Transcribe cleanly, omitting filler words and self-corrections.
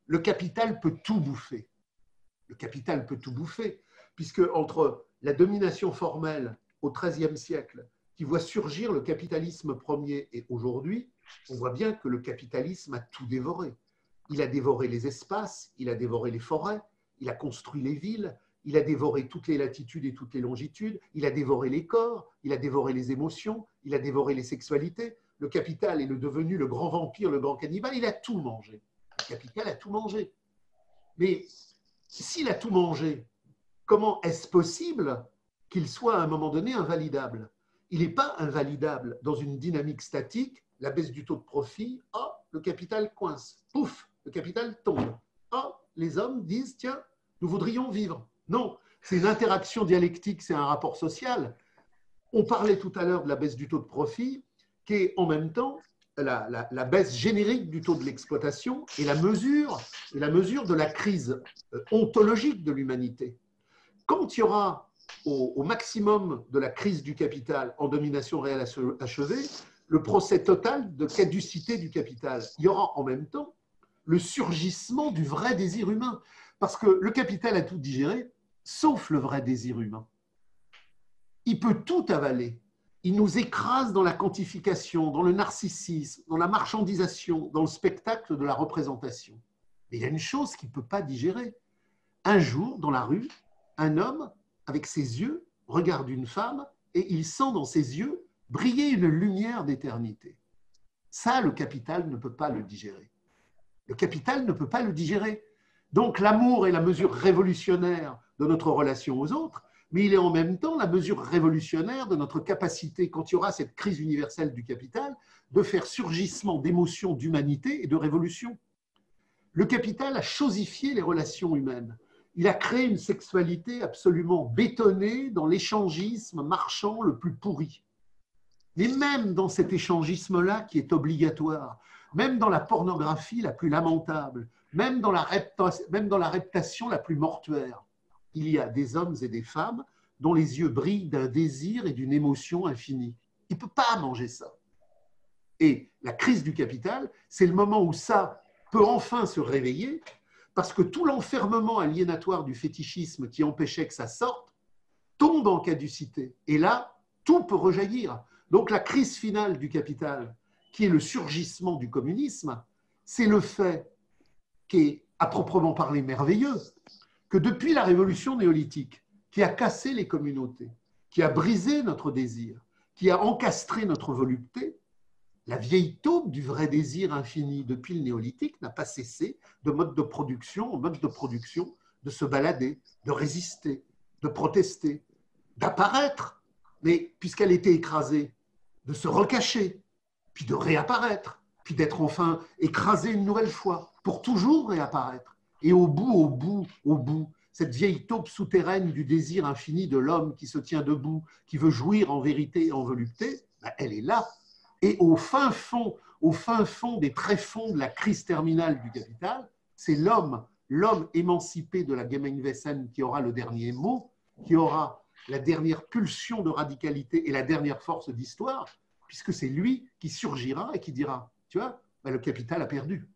le capital peut tout bouffer. Le capital peut tout bouffer, puisque entre la domination formelle au XIIIe siècle, qui voit surgir le capitalisme premier, et aujourd'hui, on voit bien que le capitalisme a tout dévoré. Il a dévoré les espaces, il a dévoré les forêts, il a construit les villes, il a dévoré toutes les latitudes et toutes les longitudes, il a dévoré les corps, il a dévoré les émotions, il a dévoré les sexualités. Le capital est devenu le grand vampire, le grand cannibale, il a tout mangé. Le capital a tout mangé. Mais s'il a tout mangé, comment est-ce possible qu'il soit à un moment donné invalidable? Il n'est pas invalidable dans une dynamique statique, la baisse du taux de profit, oh, le capital coince, pouf, le capital tombe. Oh, les hommes disent, tiens, nous voudrions vivre. Non, c'est une interaction dialectique, c'est un rapport social. On parlait tout à l'heure de la baisse du taux de profit, qui est en même temps la baisse générique du taux de l'exploitation et la mesure de la crise ontologique de l'humanité. Quand il y aura au maximum de la crise du capital en domination réelle achevée, le procès total de caducité du capital, il y aura en même temps le surgissement du vrai désir humain. Parce que le capital a tout digéré, sauf le vrai désir humain. Il peut tout avaler. Il nous écrase dans la quantification, dans le narcissisme, dans la marchandisation, dans le spectacle de la représentation. Mais il y a une chose qu'il ne peut pas digérer. Un jour, dans la rue, un homme, avec ses yeux, regarde une femme et il sent dans ses yeux briller une lumière d'éternité. Ça, le capital ne peut pas le digérer. Le capital ne peut pas le digérer. Donc l'amour est la mesure révolutionnaire de notre relation aux autres, mais il est en même temps la mesure révolutionnaire de notre capacité, quand il y aura cette crise universelle du capital, de faire surgissement d'émotions d'humanité et de révolution. Le capital a chosifié les relations humaines. Il a créé une sexualité absolument bétonnée dans l'échangisme marchand le plus pourri. Mais même dans cet échangisme-là qui est obligatoire, même dans la pornographie la plus lamentable, même dans la reptation la plus mortuaire, il y a des hommes et des femmes dont les yeux brillent d'un désir et d'une émotion infinie. Il ne peut pas manger ça. Et la crise du capital, c'est le moment où ça peut enfin se réveiller, parce que tout l'enfermement aliénatoire du fétichisme qui empêchait que ça sorte tombe en caducité. Et là, tout peut rejaillir. Donc la crise finale du capital, qui est le surgissement du communisme, c'est le fait qui est à proprement parler merveilleux, que depuis la révolution néolithique, qui a cassé les communautés, qui a brisé notre désir, qui a encastré notre volupté, la vieille taupe du vrai désir infini depuis le néolithique n'a pas cessé de mode de production en mode de production, de se balader, de résister, de protester, d'apparaître, mais puisqu'elle était écrasée, de se recacher, puis de réapparaître, puis d'être enfin écrasée une nouvelle fois, pour toujours réapparaître. Et au bout, cette vieille taupe souterraine du désir infini de l'homme qui se tient debout, qui veut jouir en vérité et en volupté, ben elle est là. Et au fin fond des tréfonds de la crise terminale du capital, c'est l'homme émancipé de la Gemeinwesen qui aura le dernier mot, qui aura la dernière pulsion de radicalité et la dernière force d'histoire, puisque c'est lui qui surgira et qui dira, tu vois, ben le capital a perdu.